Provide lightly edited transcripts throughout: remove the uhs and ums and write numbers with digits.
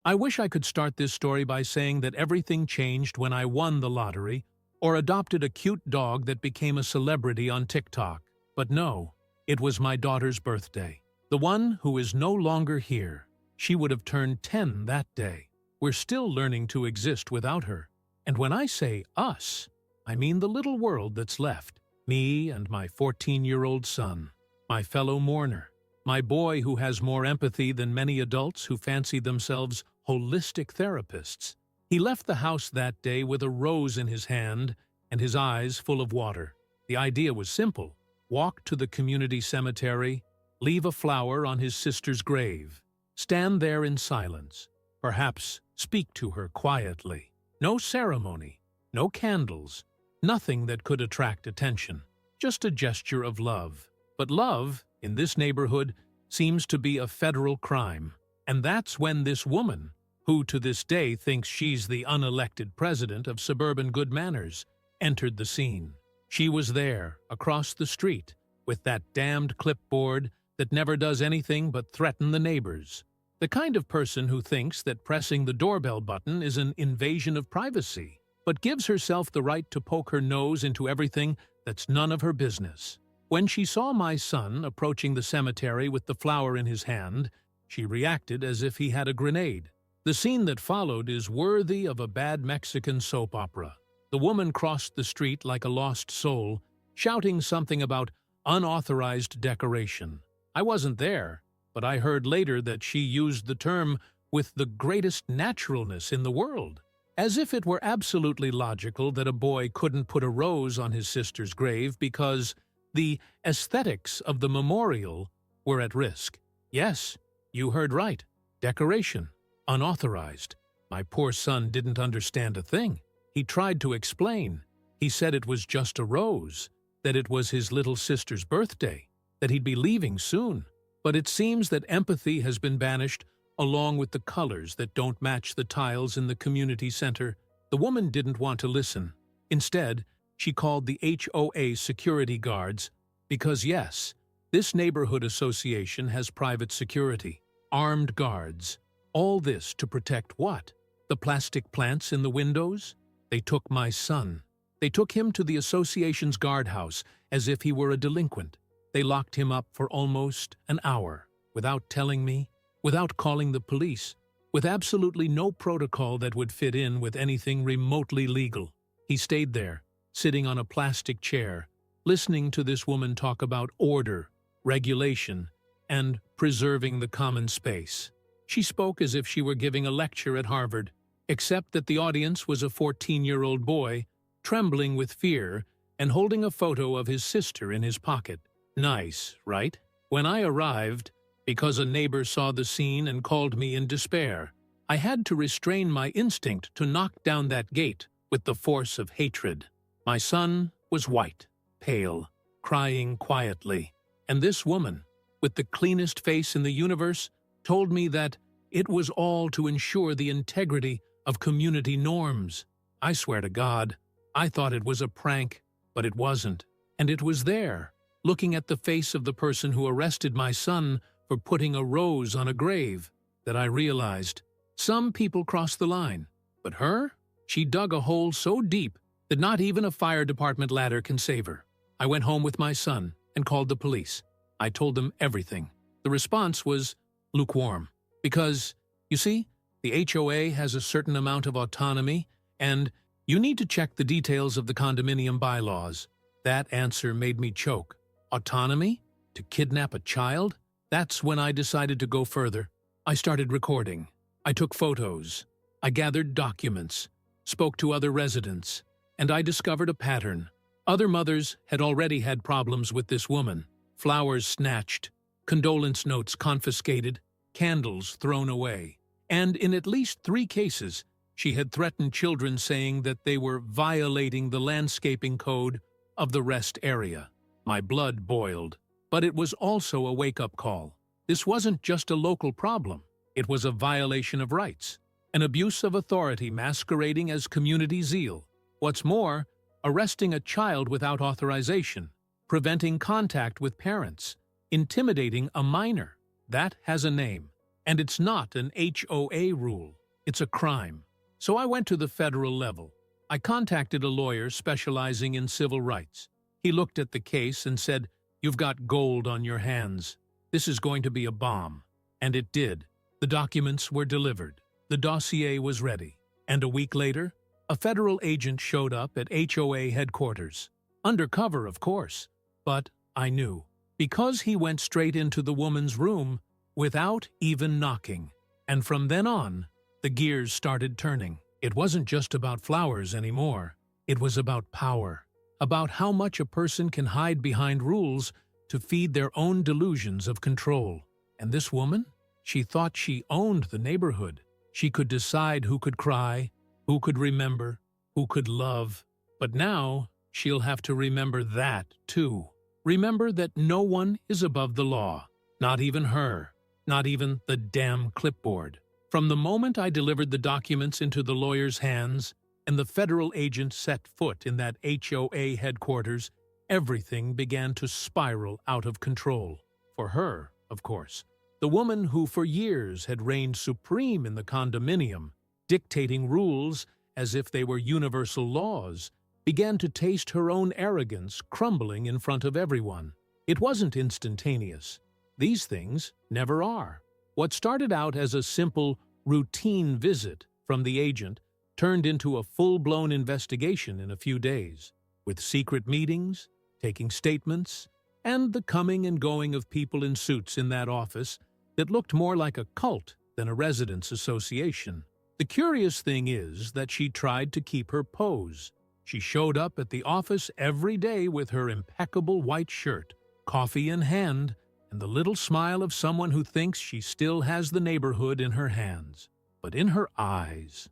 I wish I could start this story by saying that everything changed when I won the lottery or adopted a cute dog that became a celebrity on TikTok. But no, it was my daughter's birthday. The one who is no longer here. She would have turned 10 that day. We're still learning to exist without her. And when I say us, I mean the little world that's left. Me and my 14-year-old son, my fellow mourner, my boy who has more empathy than many adults who fancy themselves holistic therapists. He left the house that day with a rose in his hand and his eyes full of water. The idea was simple. Walk to the community cemetery, leave a flower on his sister's grave, stand there in silence, perhaps speak to her quietly. No ceremony, no candles, nothing that could attract attention, just a gesture of love. But love, in this neighborhood, seems to be a federal crime. And that's when this woman, who to this day thinks she's the unelected president of suburban good manners, entered the scene. She was there, across the street, with that damned clipboard that never does anything but threaten the neighbors. The kind of person who thinks that pressing the doorbell button is an invasion of privacy, but gives herself the right to poke her nose into everything that's none of her business. When she saw my son approaching the cemetery with the flower in his hand, she reacted as if he had a grenade. The scene that followed is worthy of a bad Mexican soap opera. The woman crossed the street like a lost soul, shouting something about unauthorized decoration. I wasn't there, but I heard later that she used the term with the greatest naturalness in the world, as if it were absolutely logical that a boy couldn't put a rose on his sister's grave because the aesthetics of the memorial were at risk. Yes, you heard right. Decoration. Unauthorized. My poor son didn't understand a thing. He tried to explain. He said it was just a rose, that it was his little sister's birthday, that he'd be leaving soon. But it seems that empathy has been banished along with the colors that don't match the tiles in the community center. The woman didn't want to listen. Instead, she called the HOA security guards because, yes, this neighborhood association has private security, armed guards. All this to protect what? The plastic plants in the windows? They took my son. They took him to the association's guardhouse as if he were a delinquent. They locked him up for almost an hour, without telling me, without calling the police, with absolutely no protocol that would fit in with anything remotely legal. He stayed there, sitting on a plastic chair, listening to this woman talk about order, regulation, and preserving the common space. She spoke as if she were giving a lecture at Harvard, except that the audience was a 14-year-old boy, trembling with fear and holding a photo of his sister in his pocket. Nice, right? When I arrived, because a neighbor saw the scene and called me in despair, I had to restrain my instinct to knock down that gate with the force of hatred. My son was white, pale, crying quietly, and this woman, with the cleanest face in the universe, told me that it was all to ensure the integrity of community norms. I swear to God, I thought it was a prank, but it wasn't. And it was there, looking at the face of the person who arrested my son for putting a rose on a grave, that I realized some people cross the line. But her? She dug a hole so deep that not even a fire department ladder can save her. I went home with my son and called the police. I told them everything. The response was lukewarm. Because, you see, the HOA has a certain amount of autonomy, and you need to check the details of the condominium bylaws. That answer made me choke. Autonomy? To kidnap a child? That's when I decided to go further. I started recording. I took photos. I gathered documents, spoke to other residents, and I discovered a pattern. Other mothers had already had problems with this woman. Flowers snatched, condolence notes confiscated, candles thrown away. And in at least 3 cases, she had threatened children saying that they were violating the landscaping code of the rest area. My blood boiled. But it was also a wake-up call. This wasn't just a local problem. It was a violation of rights, an abuse of authority masquerading as community zeal. What's more, arresting a child without authorization, preventing contact with parents, intimidating a minor. That has a name. And it's not an HOA rule, it's a crime. So I went to the federal level. I contacted a lawyer specializing in civil rights. He looked at the case and said, "You've got gold on your hands. This is going to be a bomb." And it did. The documents were delivered. The dossier was ready. And a week later, a federal agent showed up at HOA headquarters. Undercover, of course. But I knew. Because he went straight into the woman's room without even knocking. And from then on, the gears started turning. It wasn't just about flowers anymore. It was about power. About how much a person can hide behind rules to feed their own delusions of control. And this woman? She thought she owned the neighborhood. She could decide who could cry, who could remember, who could love. But now, she'll have to remember that, too. Remember that no one is above the law. Not even her. Not even the damn clipboard. From the moment I delivered the documents into the lawyer's hands and the federal agent set foot in that HOA headquarters, everything began to spiral out of control. For her, of course. The woman who for years had reigned supreme in the condominium, dictating rules as if they were universal laws, began to taste her own arrogance crumbling in front of everyone. It wasn't instantaneous. These things never are. What started out as a simple, routine visit from the agent turned into a full-blown investigation in a few days, with secret meetings, taking statements, and the coming and going of people in suits in that office that looked more like a cult than a residents' association. The curious thing is that she tried to keep her pose. She showed up at the office every day with her impeccable white shirt, coffee in hand, and the little smile of someone who thinks she still has the neighborhood in her hands. But in her eyes,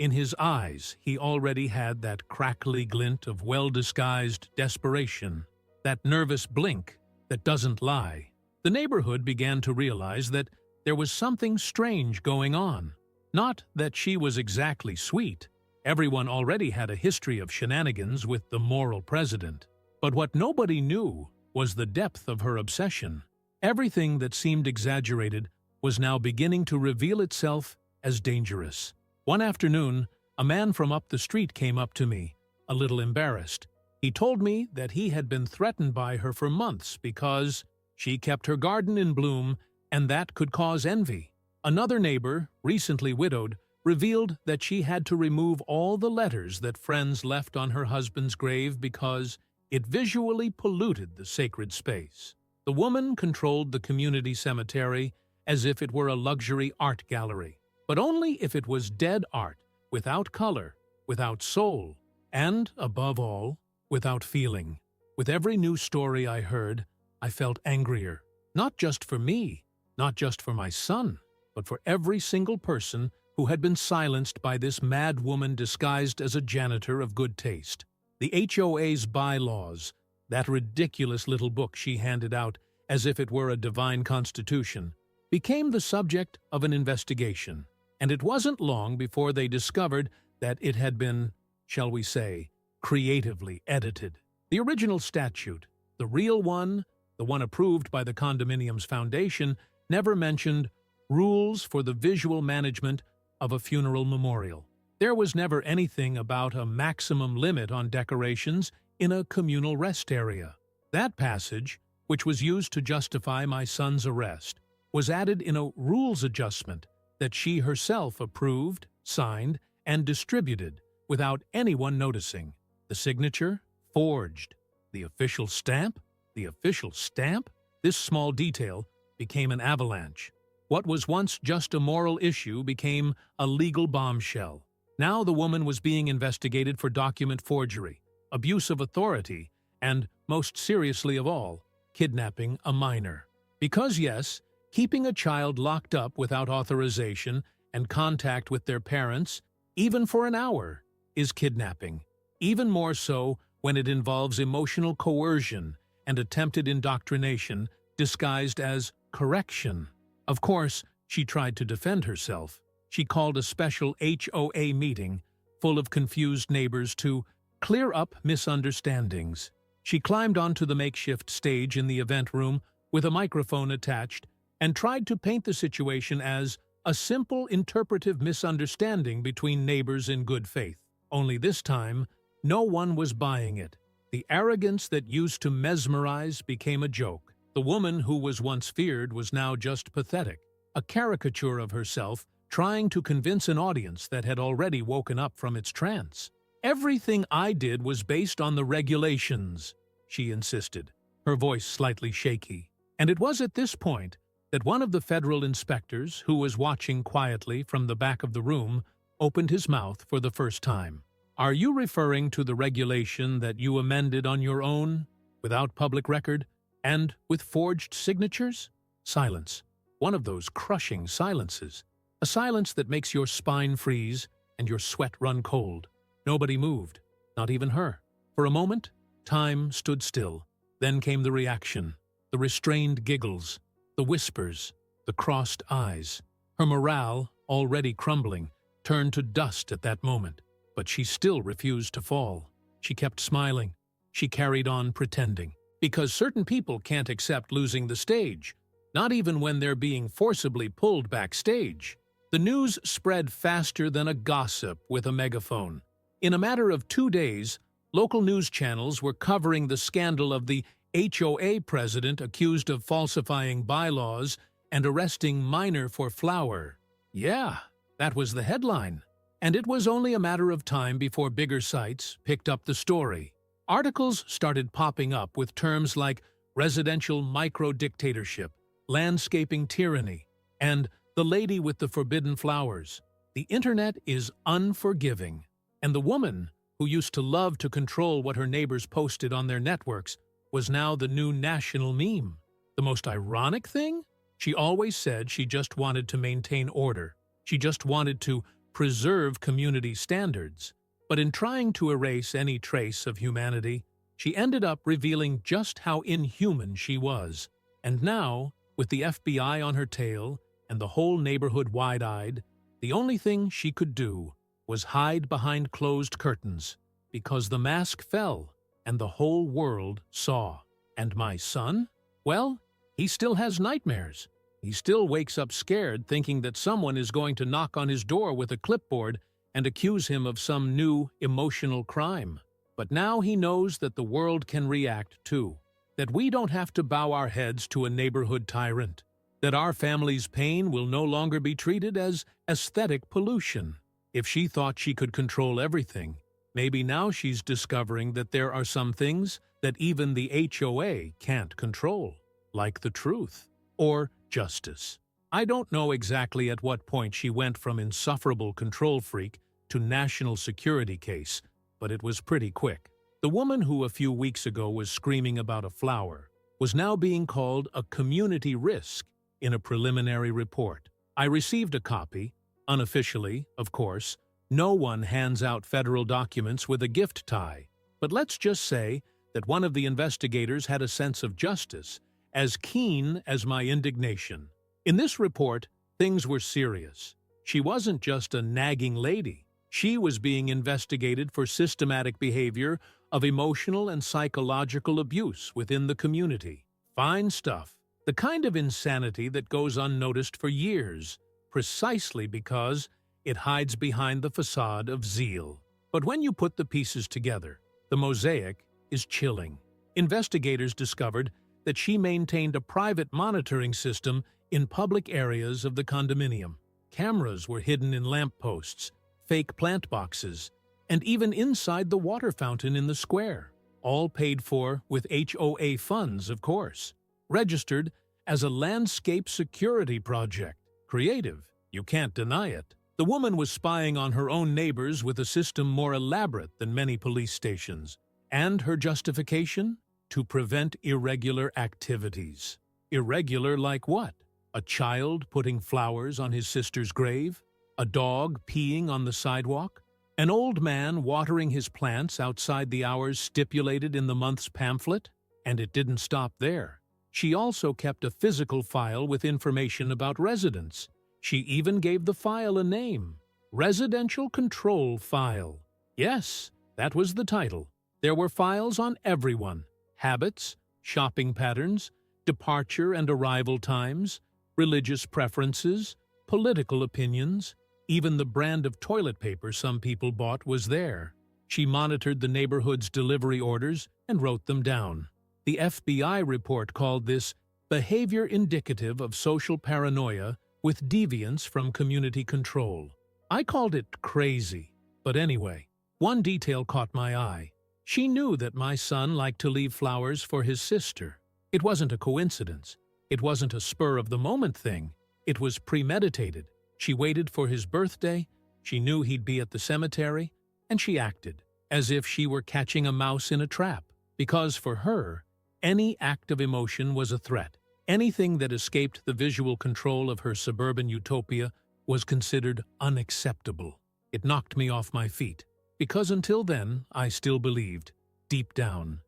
in his eyes, he already had that crackly glint of well-disguised desperation, that nervous blink that doesn't lie. The neighborhood began to realize that there was something strange going on. Not that she was exactly sweet. Everyone already had a history of shenanigans with the moral president. But what nobody knew was the depth of her obsession. Everything that seemed exaggerated was now beginning to reveal itself as dangerous. One afternoon, a man from up the street came up to me, a little embarrassed. He told me that he had been threatened by her for months because she kept her garden in bloom and that could cause envy. Another neighbor, recently widowed, revealed that she had to remove all the letters that friends left on her husband's grave because it visually polluted the sacred space. The woman controlled the community cemetery as if it were a luxury art gallery, but only if it was dead art, without color, without soul, and, above all, without feeling. With every new story I heard, I felt angrier, not just for me, not just for my son, but for every single person who had been silenced by this mad woman disguised as a janitor of good taste. The HOA's bylaws, that ridiculous little book she handed out as if it were a divine constitution, became the subject of an investigation, and it wasn't long before they discovered that it had been, shall we say, creatively edited. The original statute, the real one, the one approved by the condominium's foundation, never mentioned rules for the visual management of a funeral memorial. There was never anything about a maximum limit on decorations in a communal rest area. That passage, which was used to justify my son's arrest, was added in a rules adjustment that she herself approved, signed, and distributed without anyone noticing. The signature? Forged. The official stamp? The official stamp? This small detail became an avalanche. What was once just a moral issue became a legal bombshell. Now the woman was being investigated for document forgery, abuse of authority, and, most seriously of all, kidnapping a minor. Because yes, keeping a child locked up without authorization and contact with their parents, even for an hour, is kidnapping. Even more so when it involves emotional coercion and attempted indoctrination disguised as correction. Of course, she tried to defend herself. She called a special HOA meeting full of confused neighbors to clear up misunderstandings. She climbed onto the makeshift stage in the event room with a microphone attached and tried to paint the situation as a simple interpretive misunderstanding between neighbors in good faith. Only this time, no one was buying it. The arrogance that used to mesmerize became a joke. The woman who was once feared was now just pathetic, a caricature of herself trying to convince an audience that had already woken up from its trance. "Everything I did was based on the regulations," she insisted, her voice slightly shaky. And it was at this point that one of the federal inspectors, who was watching quietly from the back of the room, opened his mouth for the first time. "Are you referring to the regulation that you amended on your own, without public record, and with forged signatures?" Silence. One of those crushing silences. A silence that makes your spine freeze and your sweat run cold. Nobody moved, not even her. For a moment, time stood still. Then came the reaction, the restrained giggles, the whispers, the crossed eyes. Her morale, already crumbling, turned to dust at that moment. But she still refused to fall. She kept smiling. She carried on pretending. Because certain people can't accept losing the stage, not even when they're being forcibly pulled backstage. The news spread faster than a gossip with a megaphone. In a matter of 2 days, local news channels were covering the scandal of the HOA president accused of falsifying bylaws and arresting minor for flour. Yeah, that was the headline. And it was only a matter of time before bigger sites picked up the story. Articles started popping up with terms like residential micro-dictatorship, landscaping tyranny, and the lady with the forbidden flowers. The internet is unforgiving. And the woman, who used to love to control what her neighbors posted on their networks, was now the new national meme. The most ironic thing? She always said she just wanted to maintain order. She just wanted to preserve community standards. But in trying to erase any trace of humanity, she ended up revealing just how inhuman she was. And now, with the FBI on her tail and the whole neighborhood wide-eyed, the only thing she could do was hide behind closed curtains, because the mask fell and the whole world saw. And my son? Well, he still has nightmares. He still wakes up scared, thinking that someone is going to knock on his door with a clipboard and accuse him of some new emotional crime. But now he knows that the world can react too, that we don't have to bow our heads to a neighborhood tyrant, that our family's pain will no longer be treated as aesthetic pollution. If she thought she could control everything, maybe now she's discovering that there are some things that even the HOA can't control, like the truth or justice. I don't know exactly at what point she went from insufferable control freak to national security case, but it was pretty quick. The woman who a few weeks ago was screaming about a flower was now being called a community risk in a preliminary report. I received a copy. Unofficially, of course, no one hands out federal documents with a gift tie, but let's just say that one of the investigators had a sense of justice as keen as my indignation. In this report, things were serious. She wasn't just a nagging lady. She was being investigated for systematic behavior of emotional and psychological abuse within the community. Fine stuff. The kind of insanity that goes unnoticed for years, precisely because it hides behind the facade of zeal. But when you put the pieces together, the mosaic is chilling. Investigators discovered that she maintained a private monitoring system in public areas of the condominium. Cameras were hidden in lampposts, fake plant boxes, and even inside the water fountain in the square. All paid for with HOA funds, of course. Registered as a landscape security project. Creative, you can't deny it. The woman was spying on her own neighbors with a system more elaborate than many police stations. And her justification? To prevent irregular activities. Irregular like what? A child putting flowers on his sister's grave? A dog peeing on the sidewalk? An old man watering his plants outside the hours stipulated in the month's pamphlet? And it didn't stop there. She also kept a physical file with information about residents. She even gave the file a name. Residential Control File. Yes, that was the title. There were files on everyone. Habits, shopping patterns, departure and arrival times, religious preferences, political opinions, even the brand of toilet paper some people bought was there. She monitored the neighborhood's delivery orders and wrote them down. The FBI report called this behavior indicative of social paranoia with deviance from community control. I called it crazy. But anyway, one detail caught my eye. She knew that my son liked to leave flowers for his sister. It wasn't a coincidence. It wasn't a spur-of-the-moment thing. It was premeditated. She waited for his birthday, she knew he'd be at the cemetery, and she acted as if she were catching a mouse in a trap. Because for her, any act of emotion was a threat. Anything that escaped the visual control of her suburban utopia was considered unacceptable. It knocked me off my feet, because until then I still believed, deep down,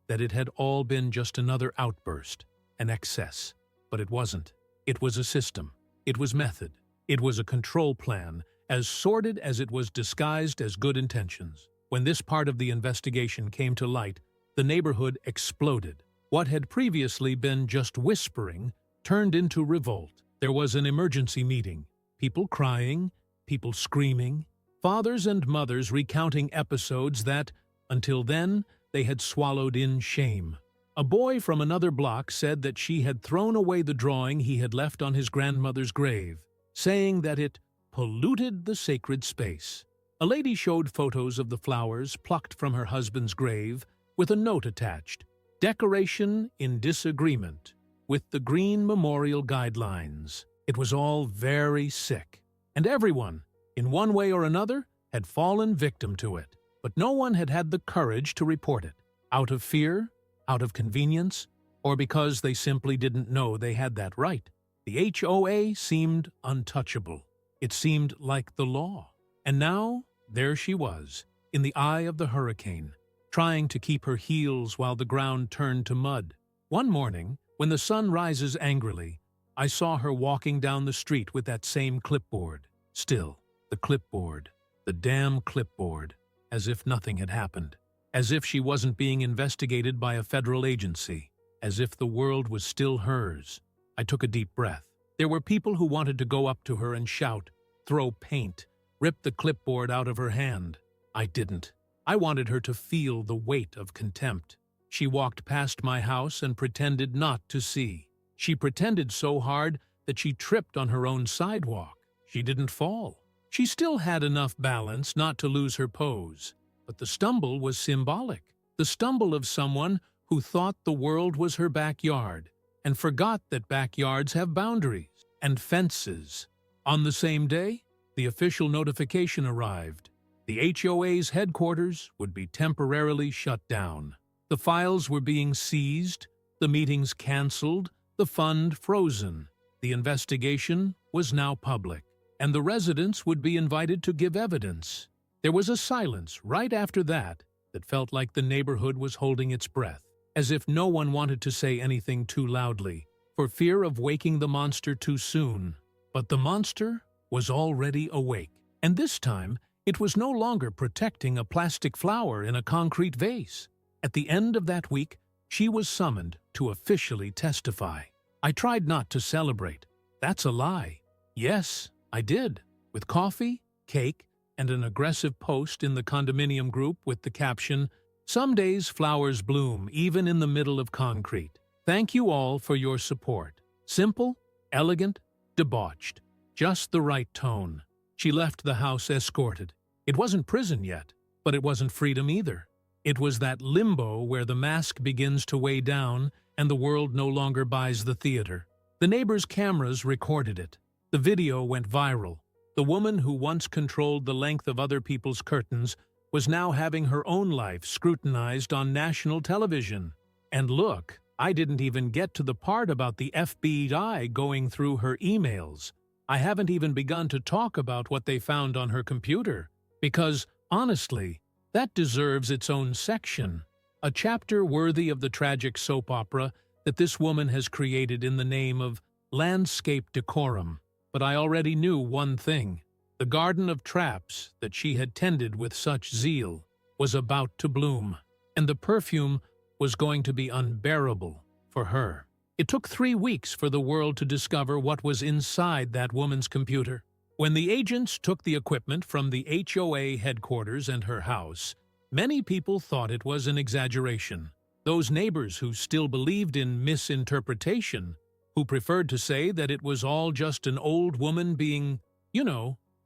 that it had all been just another outburst, an excess. But it wasn't. It was a system. It was method. It was a control plan, as sordid as it was disguised as good intentions. When this part of the investigation came to light, the neighborhood exploded. What had previously been just whispering turned into revolt. There was an emergency meeting. People crying, people screaming, fathers and mothers recounting episodes that, until then, they had swallowed in shame. A boy from another block said that she had thrown away the drawing he had left on his grandmother's grave, saying that it polluted the sacred space. A lady showed photos of the flowers plucked from her husband's grave with a note attached, "Decoration in disagreement with the Green Memorial Guidelines." It was all very sick, and everyone, in one way or another, had fallen victim to it. But no one had had the courage to report it, out of fear, out of convenience, or because they simply didn't know they had that right. The HOA seemed untouchable. It seemed like the law. And now, there she was, in the eye of the hurricane, trying to keep her heels while the ground turned to mud. One morning, when the sun rises angrily, I saw her walking down the street with that same clipboard. Still, the clipboard, the damn clipboard, as if nothing had happened. As if she wasn't being investigated by a federal agency, as if the world was still hers. I took a deep breath. There were people who wanted to go up to her and shout, throw paint, rip the clipboard out of her hand. I didn't. I wanted her to feel the weight of contempt. She walked past my house and pretended not to see. She pretended so hard that she tripped on her own sidewalk. She didn't fall. She still had enough balance not to lose her pose. But the stumble was symbolic. The stumble of someone who thought the world was her backyard and forgot that backyards have boundaries and fences. On the same day, the official notification arrived. The HOA's headquarters would be temporarily shut down. The files were being seized, the meetings canceled, the fund frozen. The investigation was now public, and the residents would be invited to give evidence. There was a silence right after that felt like the neighborhood was holding its breath, as if no one wanted to say anything too loudly, for fear of waking the monster too soon. But the monster was already awake, and this time it was no longer protecting a plastic flower in a concrete vase. At the end of that week, she was summoned to officially testify. I tried not to celebrate. That's a lie. Yes, I did, with coffee, cake, and an aggressive post in the condominium group with the caption, "Some days flowers bloom even in the middle of concrete. Thank you all for your support." Simple, elegant, debauched. Just the right tone. She left the house escorted. It wasn't prison yet, but it wasn't freedom either. It was that limbo where the mask begins to weigh down and the world no longer buys the theater. The neighbors' cameras recorded it. The video went viral. The woman who once controlled the length of other people's curtains was now having her own life scrutinized on national television. And look, I didn't even get to the part about the FBI going through her emails. I haven't even begun to talk about what they found on her computer. Because, honestly, that deserves its own section. A chapter worthy of the tragic soap opera that this woman has created in the name of landscape decorum. But I already knew one thing. The garden of traps that she had tended with such zeal was about to bloom, and the perfume was going to be unbearable for her. It took 3 weeks for the world to discover what was inside that woman's computer. When the agents took the equipment from the HOA headquarters and her house, many people thought it was an exaggeration. Those neighbors who still believed in misinterpretation, who preferred to say that it was all just an old woman being,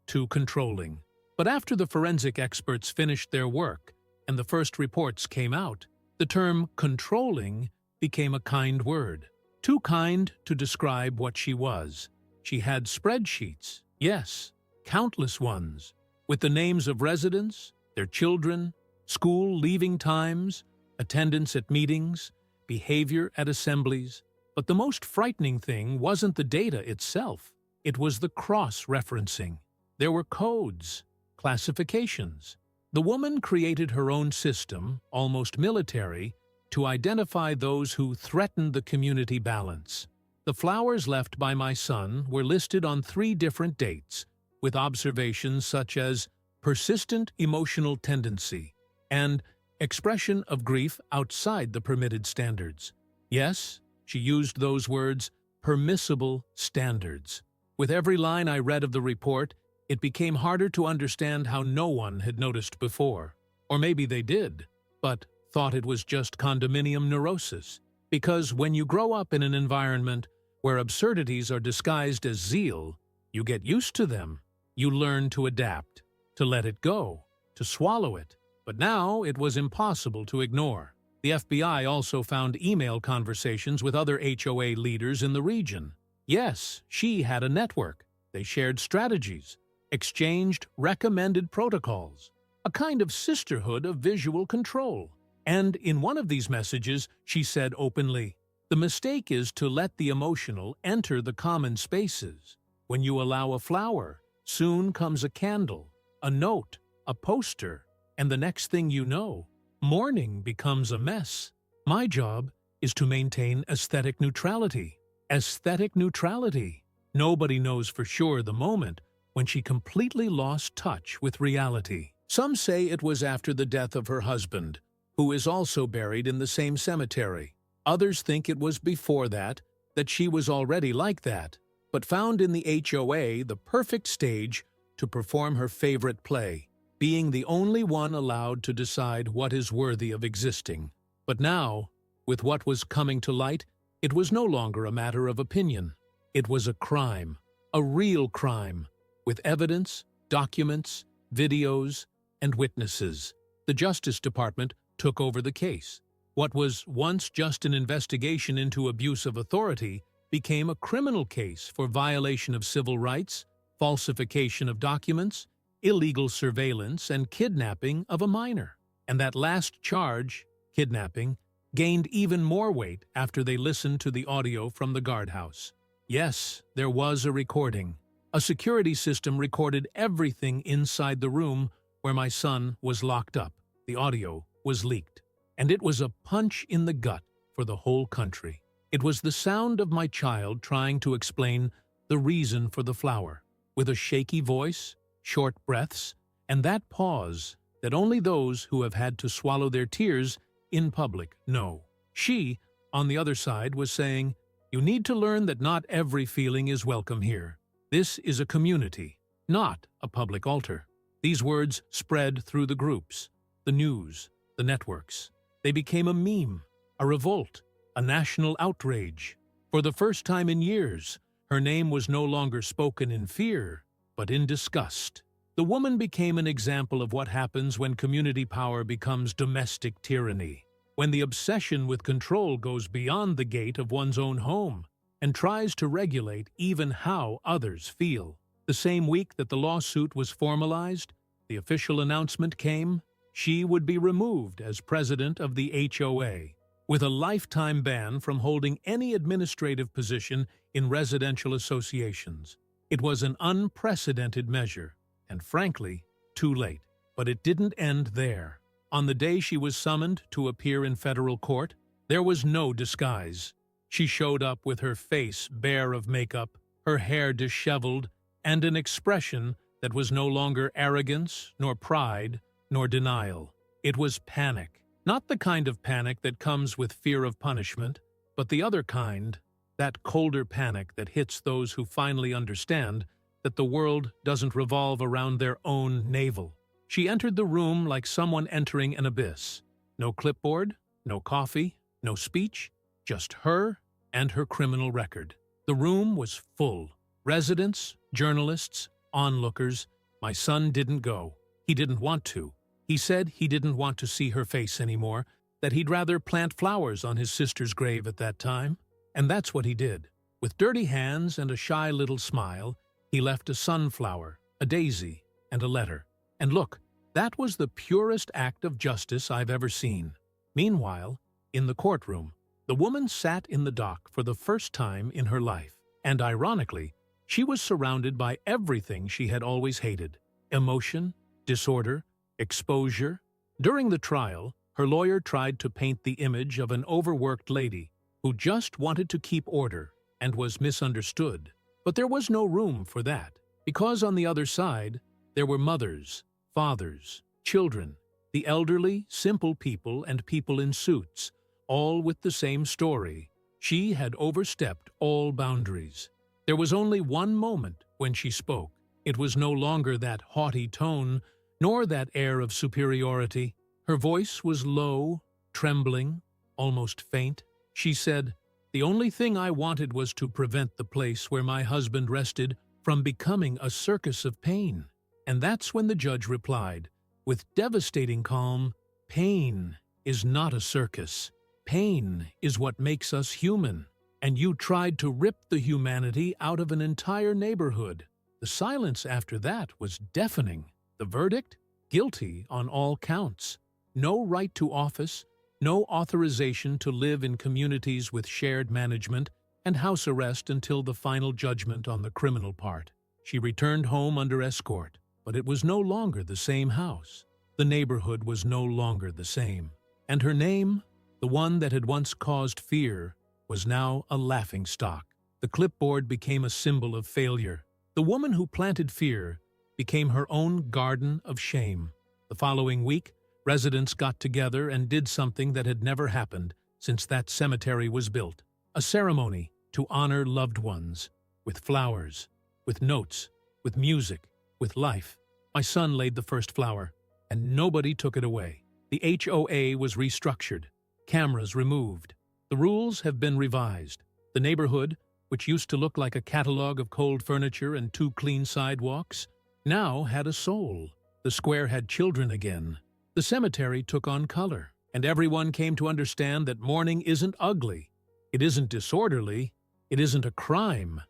too controlling. But after the forensic experts finished their work and the first reports came out, the term controlling became a kind word. Too kind to describe what she was. She had spreadsheets, yes, countless ones, with the names of residents, their children, school leaving times, attendance at meetings, behavior at assemblies. But the most frightening thing wasn't the data itself. It was the cross-referencing. There were codes, classifications. The woman created her own system, almost military, to identify those who threatened the community balance. The flowers left by my son were listed on 3 different dates, with observations such as persistent emotional tendency and expression of grief outside the permitted standards. Yes, she used those words, permissible standards. With every line I read of the report, it became harder to understand how no one had noticed before. Or maybe they did, but thought it was just condominium neurosis. Because when you grow up in an environment where absurdities are disguised as zeal, you get used to them. You learn to adapt, to let it go, to swallow it. But now it was impossible to ignore. The FBI also found email conversations with other HOA leaders in the region. Yes, she had a network. They shared strategies, exchanged recommended protocols, a kind of sisterhood of visual control. And in one of these messages, she said openly, "The mistake is to let the emotional enter the common spaces. When you allow a flower, soon comes a candle, a note, a poster, and the next thing you know, mourning becomes a mess. My job is to maintain aesthetic neutrality." Aesthetic neutrality. Nobody knows for sure the moment when she completely lost touch with reality. Some say it was after the death of her husband, who is also buried in the same cemetery. Others think it was before that she was already like that, but found in the HOA the perfect stage to perform her favorite play, being the only one allowed to decide what is worthy of existing. But now, with what was coming to light, it was no longer a matter of opinion. It was a crime, a real crime, with evidence, documents, videos, and witnesses. The Justice Department took over the case. What was once just an investigation into abuse of authority became a criminal case for violation of civil rights, falsification of documents, illegal surveillance, and kidnapping of a minor. And that last charge, kidnapping, gained even more weight after they listened to the audio from the guardhouse. Yes, there was a recording. A security system recorded everything inside the room where my son was locked up. The audio was leaked, and it was a punch in the gut for the whole country. It was the sound of my child trying to explain the reason for the flower, with a shaky voice, short breaths, and that pause that only those who have had to swallow their tears in public know. She, on the other side, was saying, "You need to learn that not every feeling is welcome here. This is a community, not a public altar." These words spread through the groups, the news, the networks. They became a meme, a revolt, a national outrage. For the first time in years, her name was no longer spoken in fear, but in disgust. The woman became an example of what happens when community power becomes domestic tyranny, when the obsession with control goes beyond the gate of one's own home and tries to regulate even how others feel. The same week that the lawsuit was formalized, the official announcement came: she would be removed as president of the HOA, with a lifetime ban from holding any administrative position in residential associations. It was an unprecedented measure, and frankly, too late. But it didn't end there. On the day she was summoned to appear in federal court, there was no disguise. She showed up with her face bare of makeup, her hair disheveled, and an expression that was no longer arrogance, nor pride, nor denial. It was panic. Not the kind of panic that comes with fear of punishment, but the other kind, that colder panic that hits those who finally understand that the world doesn't revolve around their own navel. She entered the room like someone entering an abyss. No clipboard, no coffee, no speech, just her and her criminal record. The room was full. Residents, journalists, onlookers. My son didn't go. He didn't want to. He said he didn't want to see her face anymore, that he'd rather plant flowers on his sister's grave at that time. And that's what he did. With dirty hands and a shy little smile, he left a sunflower, a daisy, and a letter. And look, that was the purest act of justice I've ever seen. Meanwhile, in the courtroom, the woman sat in the dock for the first time in her life. And ironically, she was surrounded by everything she had always hated: emotion, disorder, exposure. During the trial, her lawyer tried to paint the image of an overworked lady who just wanted to keep order and was misunderstood. But there was no room for that, because on the other side, there were mothers, fathers, children, the elderly, simple people and people in suits, all with the same story. She had overstepped all boundaries. There was only one moment when she spoke. It was no longer that haughty tone, nor that air of superiority. Her voice was low, trembling, almost faint. She said, "The only thing I wanted was to prevent the place where my husband rested from becoming a circus of pain." And that's when the judge replied, with devastating calm, "Pain is not a circus. Pain is what makes us human. And you tried to rip the humanity out of an entire neighborhood." The silence after that was deafening. The verdict? Guilty on all counts. No right to office, no authorization to live in communities with shared management, and house arrest until the final judgment on the criminal part. She returned home under escort, but it was no longer the same house. The neighborhood was no longer the same. And her name, the one that had once caused fear, was now a laughingstock. The clipboard became a symbol of failure. The woman who planted fear became her own garden of shame. The following week, residents got together and did something that had never happened since that cemetery was built. A ceremony to honor loved ones, with flowers, with notes, with music, with life. My son laid the first flower, and nobody took it away. The HOA was restructured, cameras removed. The rules have been revised. The neighborhood, which used to look like a catalog of cold furniture and two clean sidewalks, now had a soul. The square had children again. The cemetery took on color, and everyone came to understand that mourning isn't ugly. It isn't disorderly. It isn't a crime.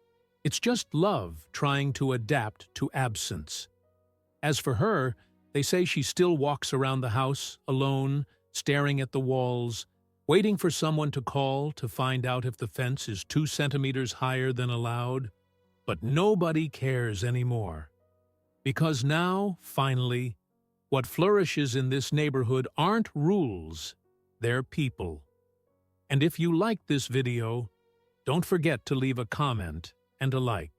It's just love trying to adapt to absence. As for her, they say she still walks around the house, alone, staring at the walls, waiting for someone to call to find out if the fence is 2 centimeters higher than allowed. But nobody cares anymore. Because now, finally, what flourishes in this neighborhood aren't rules, they're people. And if you liked this video, don't forget to leave a comment and a like.